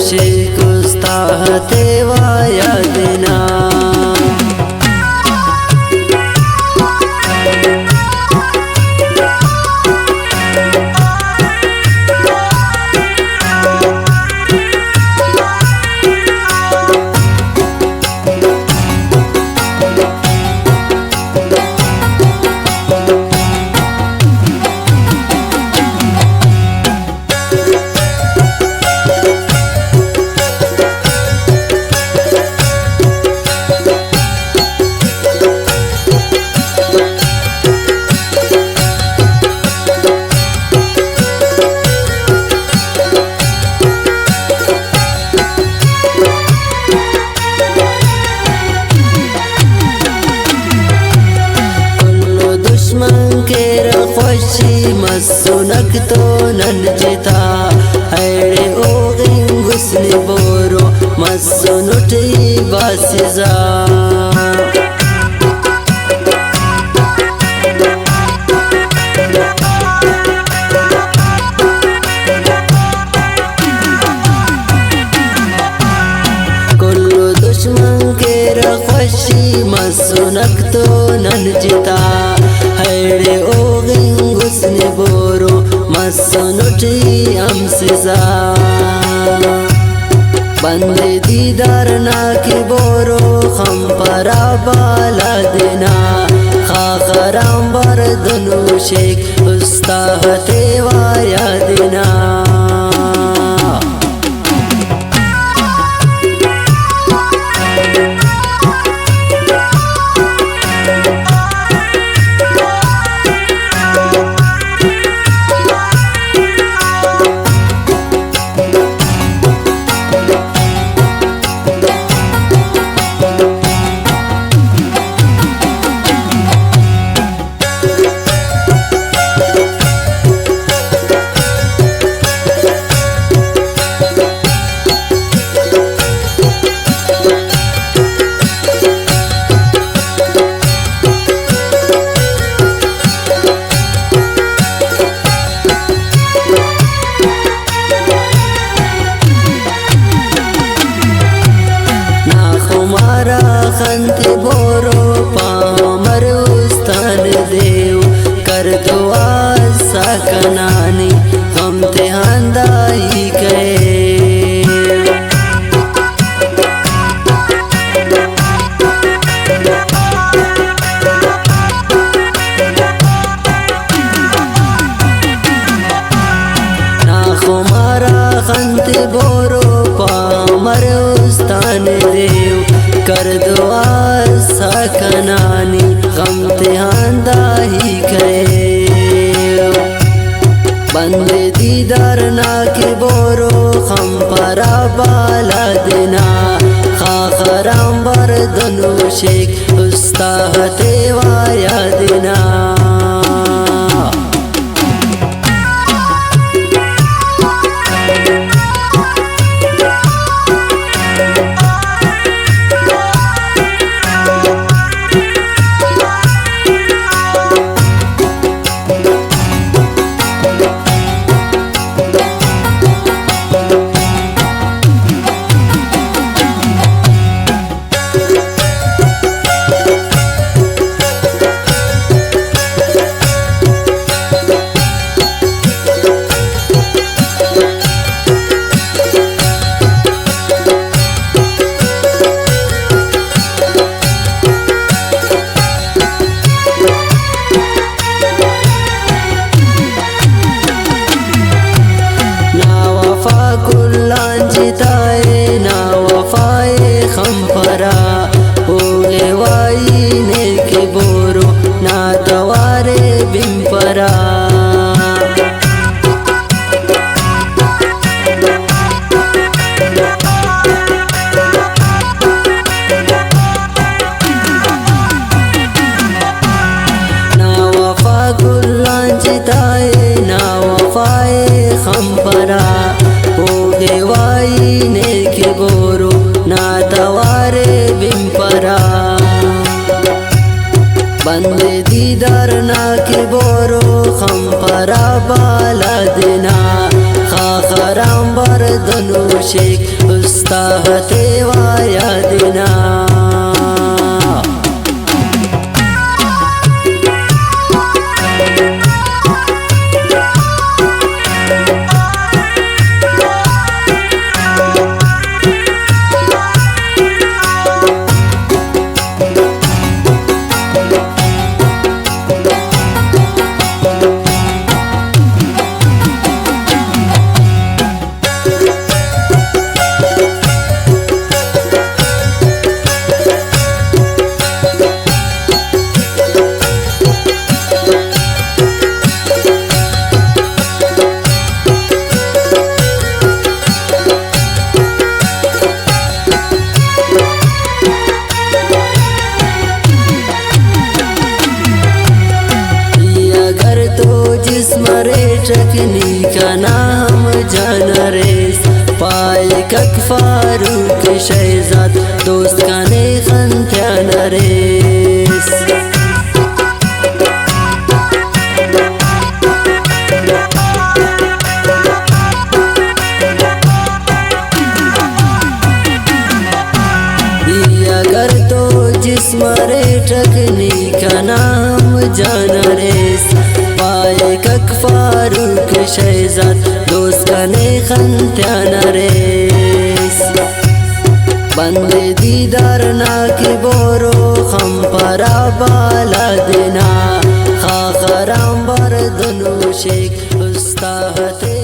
शेख उस्ताहते वायदना خوشی مسونک تو ننجتا ایڑے اوغین غسل بورو مسونٹی باسزا کلو دشمن کے رخوشی مسونک تو ننجتا ایڑے اوغین غسل بورو مسونٹی امسزا بندے دیدار ناکی بورو خم پرا بالا دینا خاخرام بردنو شیک استاہتے وایا دینا خنت بورو پامر استان دیو کر دعا سکنانی غم تہاندائی گئے ناخمارا خنت بورو پامر استان دیو کر دعا سکنانی غم تہاندائی گئے بندے دیدار ناکی بورو خم پرا بالا دینا خاخرام بردنو شیک استاہتے وایا دینا बंदे दीदार ना के बोरो खम परा बाला देना خاخرام بردنو شیک استاحت و یادنا जिस्मरे चकनी का नाम जाना रेस पाए कक फारूक शहजाद दोस्त का ने खंत्यान रेस अगर तो जिस्मरे चकनी का नाम जाना रेस पाए कक फारूक शहजाद दोस्त का ने खंत्यान रेस बंदे दीदार ना के बोरो खम परा बाला देना खाखराम बरदनु शेख उस्ताहते